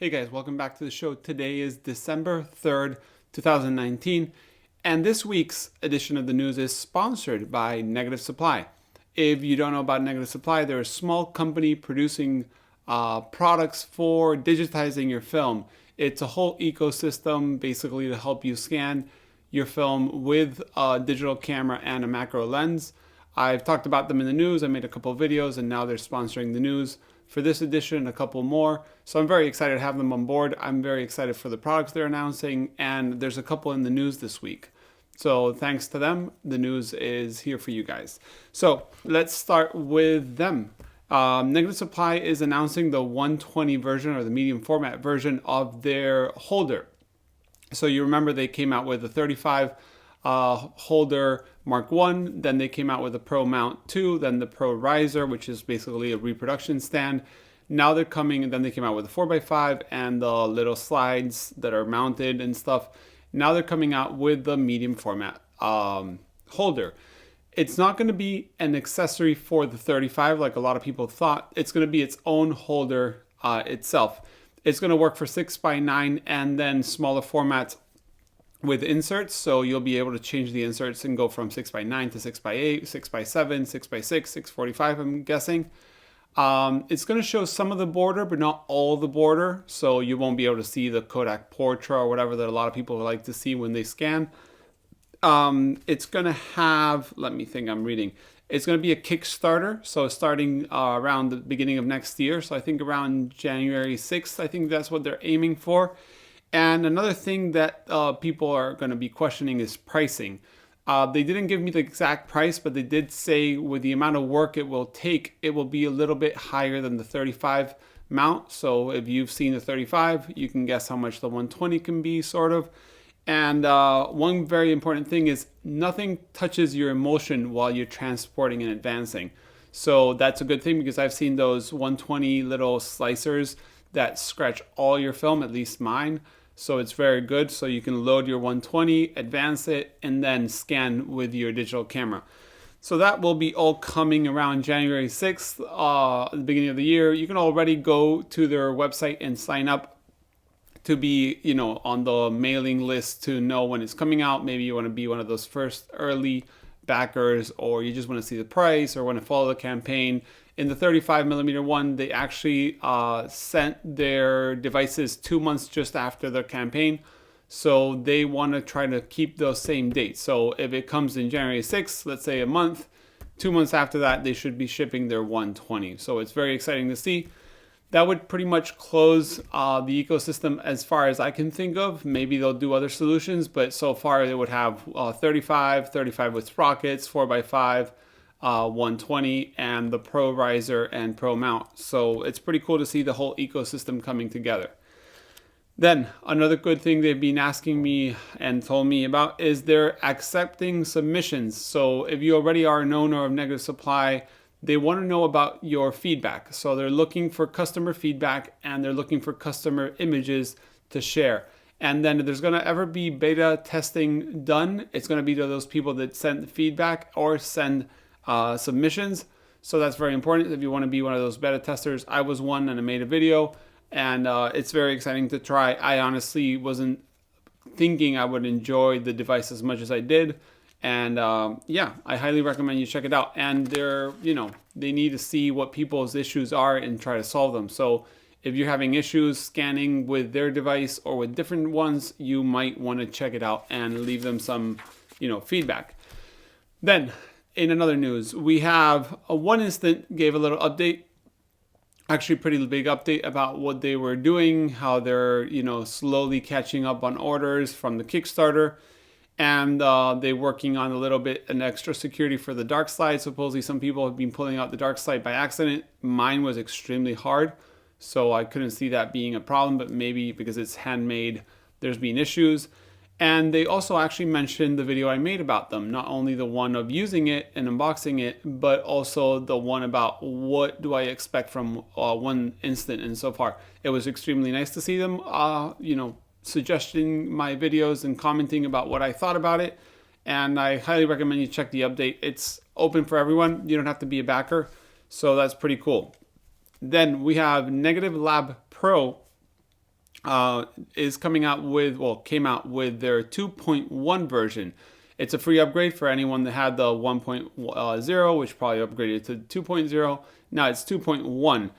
Hey guys, welcome back to the show. Today is December 3rd, 2019, and this week's edition of the news is sponsored by Negative Supply. If you don't know about Negative Supply, they're a small company producing products for digitizing your film. It's a whole ecosystem basically to help you scan your film with a digital camera and a macro lens. I've talked about them in the news. I made a couple of videos and now they're sponsoring the news for this edition, a couple more. So I'm very excited to have them on board. I'm very excited for the products they're announcing, and there's a couple in the news this week. So thanks to them, the news is here for you guys. So let's start with them. Negative Supply is announcing the 120 version or the medium format version of their holder. So you remember they came out with the 35 holder Mark 1, then they came out with the Pro Mount 2, then the Pro Riser, which is basically a reproduction stand. Now they're coming, and then they came out with the 4x5 and the little slides that are mounted and stuff. Now they're coming out with the medium format holder. It's not going to be an accessory for the 35 like a lot of people thought. It's going to be its own holder itself. It's going to work for 6x9 and then smaller formats with inserts, so you'll be able to change the inserts and go from 6x9 to 6x8, 6x7, 6x6, 645, I'm guessing. It's going to show some of the border, but not all the border, so you won't be able to see the Kodak Portra or whatever that a lot of people like to see when they scan. It's going to have, let me think, I'm reading. It's going to be a Kickstarter, so starting around the beginning of next year, so I think around January 6th, I think that's what they're aiming for. And another thing that people are going to be questioning is pricing. They didn't give me the exact price, but they did say with the amount of work it will take, it will be a little bit higher than the 35 mount. So if you've seen the 35, you can guess how much the 120 can be, sort of. And one very important thing is nothing touches your emulsion while you're transporting and advancing. So that's a good thing because I've seen those 120 little slicers that scratch all your film, at least mine. So it's very good. So you can load your 120, advance it, and then scan with your digital camera. So that will be all coming around January 6th, at the beginning of the year. You can already go to their website and sign up to be, on the mailing list to know when it's coming out. Maybe you want to be one of those first early backers, or you just want to see the price or want to follow the campaign. In the 35mm one, they actually sent their devices 2 months just after the campaign. So they want to try to keep those same dates. So if it comes in January 6th, let's say a month, 2 months after that, they should be shipping their 120. So it's very exciting to see. That would pretty much close the ecosystem as far as I can think of. Maybe they'll do other solutions, but so far they would have 35 with sprockets, 4x5, 120, and the Pro Riser and Pro Mount. So it's pretty cool to see the whole ecosystem coming together. Then another good thing they've been asking me and told me about is they're accepting submissions. So if you already are an owner of Negative Supply, they want to know about your feedback. So they're looking for customer feedback and they're looking for customer images to share. And then if there's going to ever be beta testing done, it's going to be to those people that send feedback or send submissions. So that's very important if you want to be one of those beta testers. I was one and I made a video, and it's very exciting to try. I honestly wasn't thinking I would enjoy the device as much as I did. And yeah, I highly recommend you check it out. And they need to see what people's issues are and try to solve them. So if you're having issues scanning with their device or with different ones, you might want to check it out and leave them some, feedback. Then in another news, we have One Instant gave a little update, actually pretty big update about what they were doing, how they're, slowly catching up on orders from the Kickstarter. And they're working on a little bit an extra security for the dark slide. Supposedly some people have been pulling out the dark slide by accident. Mine was extremely hard, so I couldn't see that being a problem, but maybe because it's handmade, there's been issues. And they also actually mentioned the video I made about them, not only the one of using it and unboxing it, but also the one about what do I expect from One Instant. And so far, it was extremely nice to see them, suggesting my videos and commenting about what I thought about it. And I highly recommend you check the update. It's open for everyone. You don't have to be a backer. So that's pretty cool. Then we have Negative Lab Pro is coming out with, well, came out with their 2.1 version. It's a free upgrade for anyone that had the 1.0, which probably upgraded to 2.0. Now it's 2.1.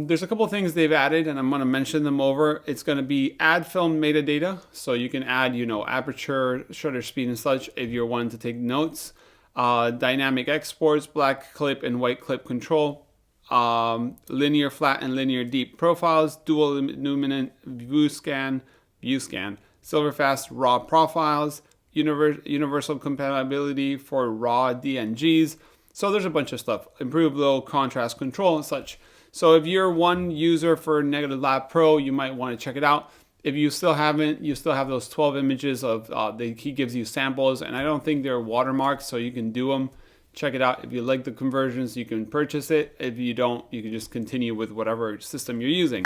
There's a couple of things they've added, and I'm going to mention them over. It's going to be add film metadata, so you can add, aperture, shutter speed, and such if you're wanting to take notes. Dynamic exports, black clip and white clip control. Linear flat and linear deep profiles, dual luminant view scan, silverfast raw profiles, universal compatibility for raw DNGs. So there's a bunch of stuff. Improved low contrast control and such. So if you're one user for Negative Lab Pro, you might want to check it out. If you still haven't, you still have those 12 images of, he gives you samples, and I don't think they're watermarked, so you can do them. Check it out. If you like the conversions, you can purchase it. If you don't, you can just continue with whatever system you're using.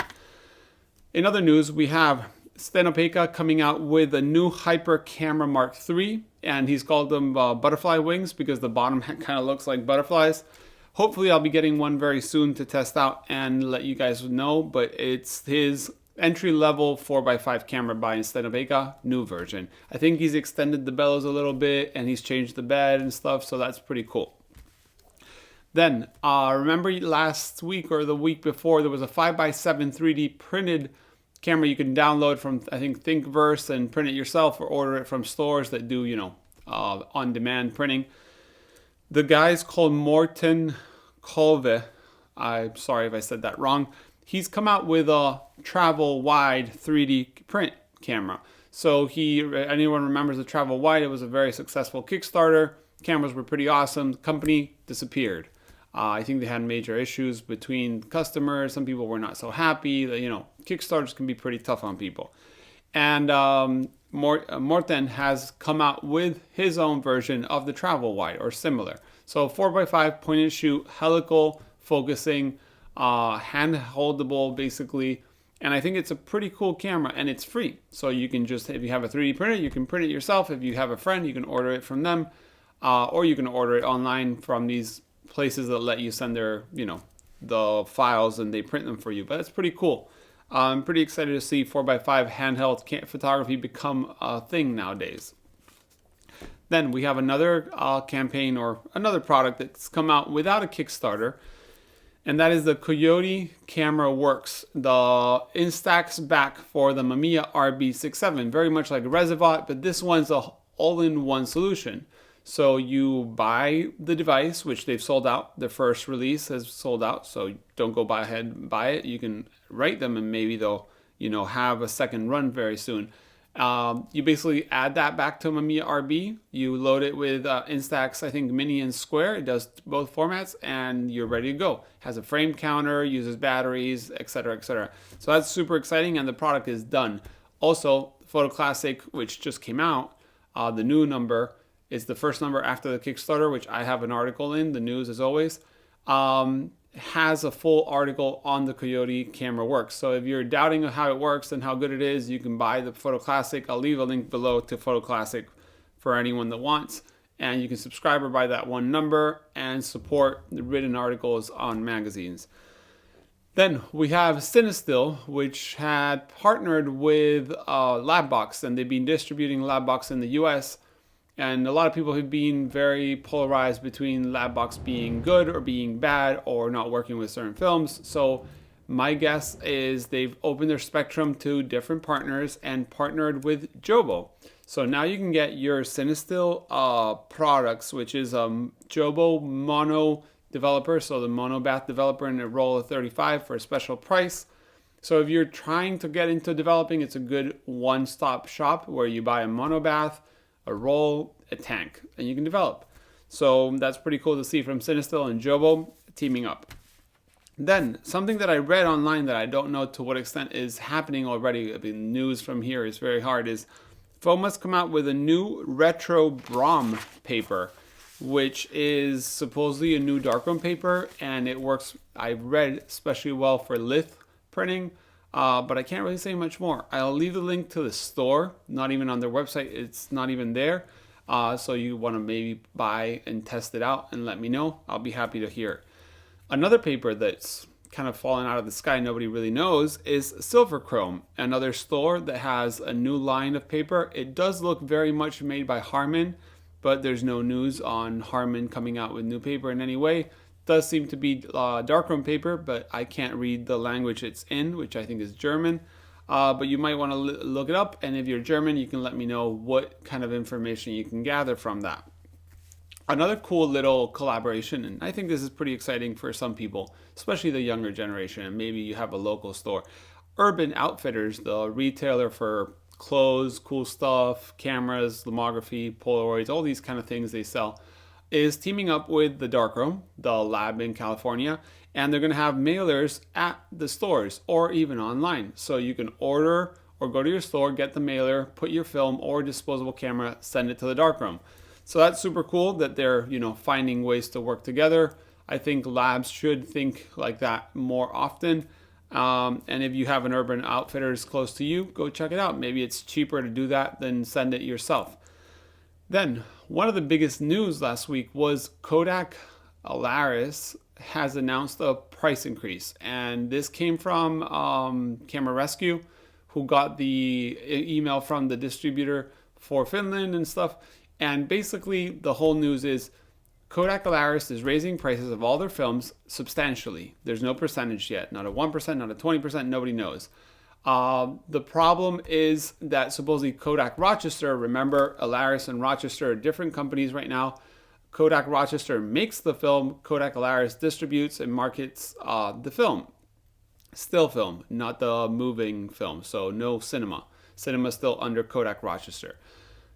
In other news, we have Stenopeika coming out with a new Hyper Camera Mark III, and he's called them butterfly wings because the bottom kind of looks like butterflies. Hopefully I'll be getting one very soon to test out and let you guys know, but it's his entry-level 4x5 camera by Stenopeika, new version. I think he's extended the bellows a little bit and he's changed the bed and stuff, so that's pretty cool. Then, remember last week or the week before, there was a 5x7 3D printed camera you can download from, I think, Thingiverse and print it yourself or order it from stores that do, on-demand printing. The guy's called Morten Kolve. I'm sorry if I said that wrong. He's come out with a Travelwide 3D print camera. So anyone remembers the Travelwide, it was a very successful Kickstarter. Cameras were pretty awesome. The company disappeared. I think they had major issues between customers. Some people were not so happy. Kickstarters can be pretty tough on people. And Morton has come out with his own version of the Travelwide or similar. So 4x5 point and shoot, helical focusing, hand holdable basically. And I think it's a pretty cool camera and it's free. So you can just, if you have a 3D printer, you can print it yourself. If you have a friend, you can order it from them, or you can order it online from these places that let you send their, the files and they print them for you. But it's pretty cool. I'm pretty excited to see 4x5 handheld photography become a thing nowadays. Then we have another campaign or another product that's come out without a Kickstarter, and that is the Coyote Camera Works, the Instax back for the Mamiya RB67, very much like Reservoir, but this one's a all-in-one solution. So you buy the device, which they've sold out. The first release has sold out, so don't go ahead and buy it. You can write them and maybe they'll, have a second run very soon. You basically add that back to Mamiya RB. You load it with Instax, I think Mini and Square. It does both formats and you're ready to go. Has a frame counter, uses batteries, etc., etc. So that's super exciting and the product is done. Also, Photoklassik, which just came out, the new number, is the first number after the Kickstarter, which I have an article in, the news as always, has a full article on the Coyote Camera Works. So if you're doubting how it works and how good it is, you can buy the Photoklassik. I'll leave a link below to Photoklassik for anyone that wants. And you can subscribe or buy that one number and support the written articles on magazines. Then we have Cinestill, which had partnered with Labbox, and they've been distributing Labbox in the US. And a lot of people have been very polarized between Labbox being good or being bad or not working with certain films. So my guess is they've opened their spectrum to different partners and partnered with Jobo. So now you can get your Cinestill products, which is a Jobo mono developer, so the monobath developer, in a roll of 35 for a special price. So if you're trying to get into developing, it's a good one-stop shop where you buy a monobath, a roll, a tank, and you can develop. So that's pretty cool to see from Cinestill and Jobo teaming up. Then something that I read online that I don't know to what extent is happening already, I mean, news from here is very hard, is Foma's come out with a new Retrobrom paper, which is supposedly a new Darkroom paper, and it works, I've read, especially well for litho printing. But I can't really say much more. I'll leave the link to the store, not even on their website. It's not even there. So you want to maybe buy and test it out and let me know. I'll be happy to hear. Another paper that's kind of fallen out of the sky, nobody really knows, is Silverchrome, another store that has a new line of paper. It does look very much made by Harman, but there's no news on Harman coming out with new paper in any way. Does seem to be Darkroom paper, but I can't read the language it's in, which I think is German. But you might want to look it up, and if you're German, you can let me know what kind of information you can gather from that. Another cool little collaboration, and I think this is pretty exciting for some people, especially the younger generation, and maybe you have a local store. Urban Outfitters, the retailer for clothes, cool stuff, cameras, lomography, Polaroids, all these kind of things they sell, is teaming up with the Darkroom, the lab in California, and they're going to have mailers at the stores or even online. So you can order or go to your store, get the mailer, put your film or disposable camera, send it to the Darkroom. So that's super cool that they're, finding ways to work together. I think labs should think like that more often. And if you have an Urban Outfitters close to you, go check it out. Maybe it's cheaper to do that than send it yourself. Then, one of the biggest news last week was Kodak Alaris has announced a price increase. And this came from Camera Rescue, who got the email from the distributor for Finland and stuff. And basically, the whole news is Kodak Alaris is raising prices of all their films substantially. There's no percentage yet, not a 1%, not a 20%, nobody knows. The problem is that supposedly Kodak Rochester, remember Alaris and Rochester are different companies right now. Kodak Rochester makes the film, Kodak Alaris distributes and markets the film. Still film, not the moving film, so no cinema. Cinema is still under Kodak Rochester.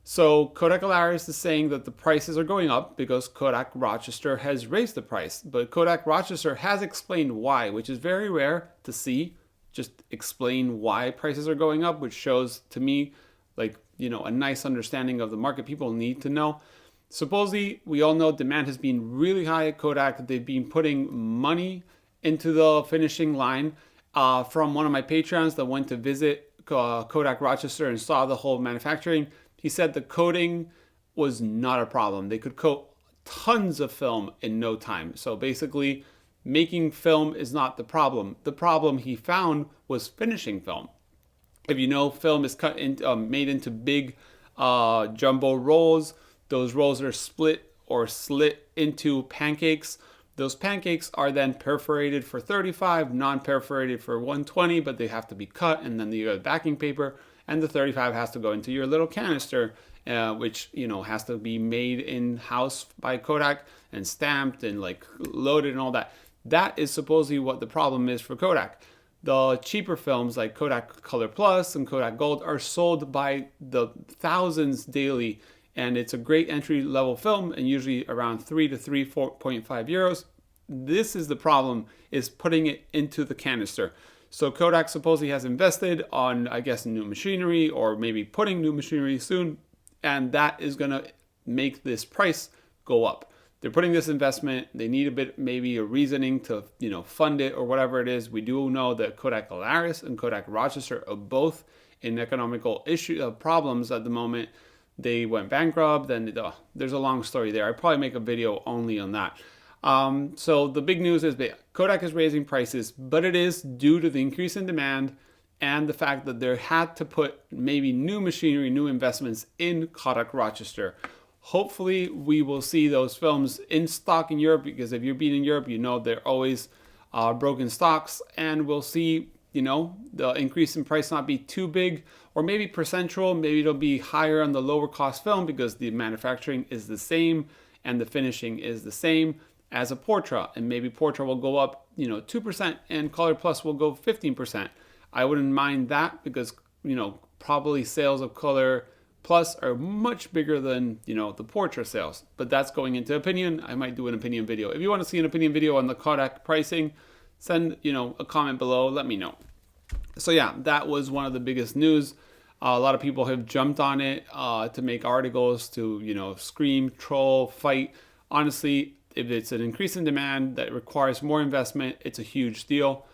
So Kodak Alaris is saying that the prices are going up because Kodak Rochester has raised the price. But Kodak Rochester has explained why, which is very rare to see. Just explain why prices are going up, which shows to me a nice understanding of the market. People need to know. Supposedly, we all know demand has been really high at Kodak. They've been putting money into the finishing line. From one of my Patreons that went to visit Kodak Rochester and saw the whole manufacturing, he said the coating was not a problem. They could coat tons of film in no time. So basically, making film is not the problem. The problem he found was finishing film. If you know, film is made into big jumbo rolls. Those rolls are split or slit into pancakes. Those pancakes are then perforated for 35, non-perforated for 120, but they have to be cut, and then you got backing paper, and the 35 has to go into your little canister, which has to be made in-house by Kodak and stamped and loaded and all that. That is supposedly what the problem is for Kodak. The cheaper films like Kodak Color Plus and Kodak Gold are sold by the thousands daily, and it's a great entry-level film, and usually around 3 to 3.5 euros. This is the problem, is putting it into the canister. So Kodak supposedly has invested on, I guess, new machinery, or maybe putting new machinery soon, and that is going to make this price go up. They're putting this investment. They need a bit, maybe a reasoning to, fund it or whatever it is. We do know that Kodak Alaris and Kodak Rochester are both in economical problems at the moment. They went bankrupt, and there's a long story there. I'd probably make a video only on that. So the big news is that Kodak is raising prices, but it is due to the increase in demand and the fact that they had to put maybe new machinery, new investments in Kodak Rochester. Hopefully we will see those films in stock in Europe, because if you've been in Europe, they're always broken stocks, and we'll see the increase in price not be too big, or maybe percentual. Maybe it'll be higher on the lower cost film because the manufacturing is the same and the finishing is the same as a Portra, and maybe Portra will go up 2% and Color Plus will go 15%. I wouldn't mind that, because probably sales of Color Plus are much bigger than the Portra sales, but that's going into opinion. I might do an opinion video. If you want to see an opinion video on the Kodak pricing, send a comment below, let me know. So yeah, that was one of the biggest news. A lot of people have jumped on it to make articles, to scream, troll, fight. Honestly, if it's an increase in demand that requires more investment, it's a huge deal.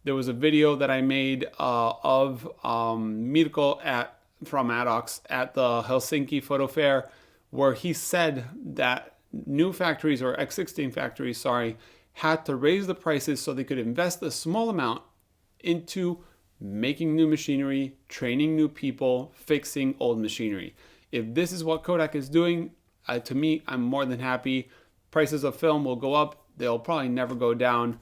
There was a video that I made of Mirko from Maddox at the Helsinki Photo Fair, where he said that new factories, or existing factories, had to raise the prices so they could invest a small amount into making new machinery, training new people, fixing old machinery. If this is what Kodak is doing, to me, I'm more than happy. Prices of film will go up. They'll probably never go down.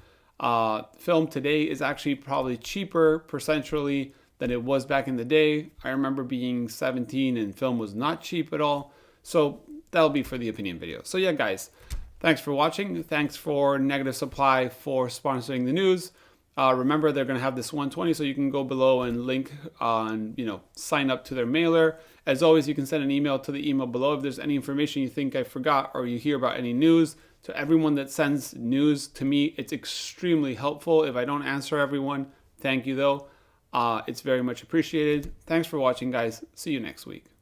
Film today is actually probably cheaper percentually than it was back in the day. I remember being 17 and film was not cheap at all. So that'll be for the opinion video. So yeah, guys, thanks for watching. Thanks for Negative Supply for sponsoring the news. Remember, they're going to have this 120, so you can go below and link on, sign up to their mailer. As always, you can send an email to the email below if there's any information you think I forgot or you hear about any news. To everyone that sends news to me, it's extremely helpful. If I don't answer everyone, thank you though. It's very much appreciated. Thanks for watching, guys. See you next week.